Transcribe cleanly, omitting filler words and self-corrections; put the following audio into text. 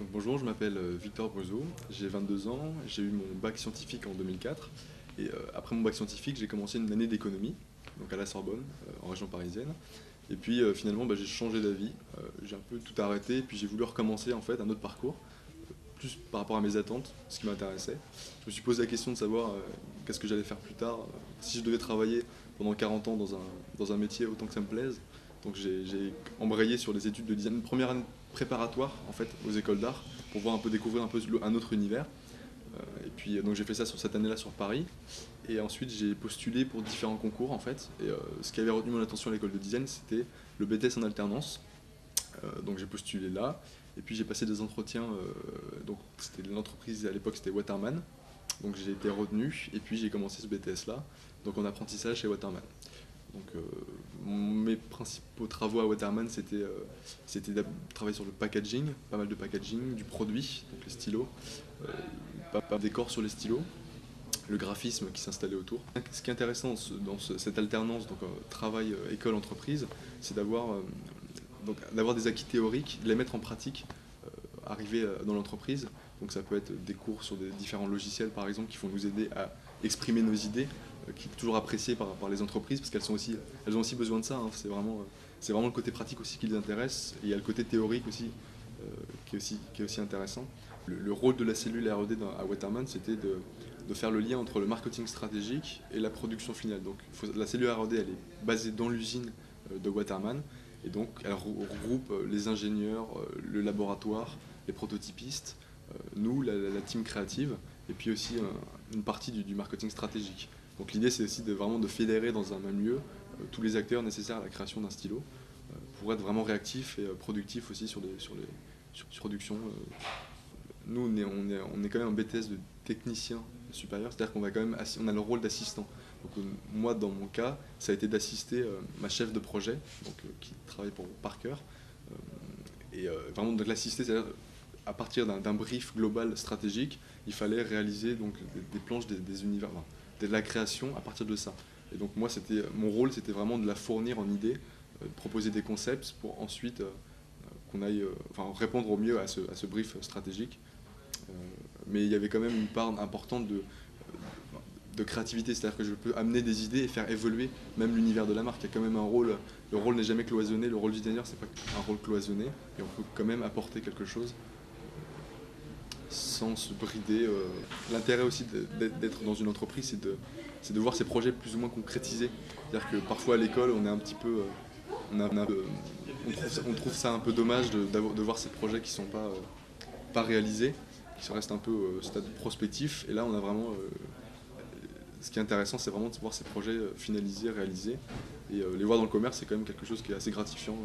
Donc bonjour, je m'appelle Victor Brezeau, j'ai 22 ans, j'ai eu mon bac scientifique en 2004 et après mon bac scientifique j'ai commencé une année d'économie donc à la Sorbonne en région parisienne et puis finalement j'ai changé d'avis, j'ai un peu tout arrêté et puis j'ai voulu recommencer en fait un autre parcours plus par rapport à mes attentes, ce qui m'intéressait. Je me suis posé la question de savoir qu'est-ce que j'allais faire plus tard, si je devais travailler pendant 40 ans dans un métier autant que ça me plaise. Donc j'ai embrayé sur les études de design, une première année préparatoire en fait aux écoles d'art pour voir un peu découvrir un peu un autre univers. Et puis donc j'ai fait ça sur cette année-là sur Paris. Et ensuite j'ai postulé pour différents concours en fait. Et ce qui avait retenu mon attention à l'école de design c'était le BTS en alternance. Donc j'ai postulé là. Et puis j'ai passé des entretiens. Donc c'était l'entreprise à l'époque c'était Waterman. Donc j'ai été retenu et puis j'ai commencé ce BTS là. Donc en apprentissage chez Waterman. Donc mes principaux travaux à Waterman c'était de travailler sur le packaging, pas mal de packaging, du produit, donc les stylos, pas mal de décors sur les stylos, le graphisme qui s'installait autour. Ce qui est intéressant cette alternance, donc travail école-entreprise, c'est d'avoir des acquis théoriques, de les mettre en pratique, arriver dans l'entreprise. Donc ça peut être des cours sur des différents logiciels par exemple qui vont nous aider à exprimer nos idées, qui est toujours apprécié par les entreprises parce elles ont aussi besoin de ça. Hein. C'est vraiment le côté pratique aussi qui les intéresse et il y a le côté théorique aussi, qui est aussi intéressant. Le rôle de la cellule R&D à Waterman c'était de faire le lien entre le marketing stratégique et la production finale. Donc la cellule R&D elle est basée dans l'usine de Waterman et donc elle regroupe les ingénieurs, le laboratoire, les prototypistes, nous, la team créative, et puis aussi une partie du marketing stratégique. Donc l'idée c'est aussi vraiment de fédérer dans un même lieu tous les acteurs nécessaires à la création d'un stylo pour être vraiment réactif et productif aussi sur production. Nous on est quand même un BTS de technicien supérieur, c'est-à-dire qu'on va quand même on a le rôle d'assistant. Donc moi dans mon cas ça a été d'assister ma chef de projet donc, qui travaille pour Parker et vraiment de l'assister, c'est-à-dire à partir d'un brief global stratégique, il fallait réaliser donc, des planches des univers, enfin, de la création à partir de ça. Et donc moi, mon rôle, c'était vraiment de la fournir en idées, de proposer des concepts pour ensuite qu'on aille répondre au mieux à ce brief stratégique. Mais il y avait quand même une part importante de créativité, c'est-à-dire que je peux amener des idées et faire évoluer même l'univers de la marque. Il y a quand même un rôle, le rôle n'est jamais cloisonné, le rôle du designer c'est pas un rôle cloisonné, et on peut quand même apporter quelque chose sans se brider. L'intérêt aussi d'être dans une entreprise, c'est de voir ses projets plus ou moins concrétisés. C'est-à-dire que parfois à l'école, on est un petit peu, on trouve ça un peu dommage de voir ces projets qui ne sont pas réalisés, qui restent un peu au stade prospectif. Et là, on a vraiment, ce qui est intéressant, c'est vraiment de voir ces projets finalisés, réalisés. Et les voir dans le commerce, c'est quand même quelque chose qui est assez gratifiant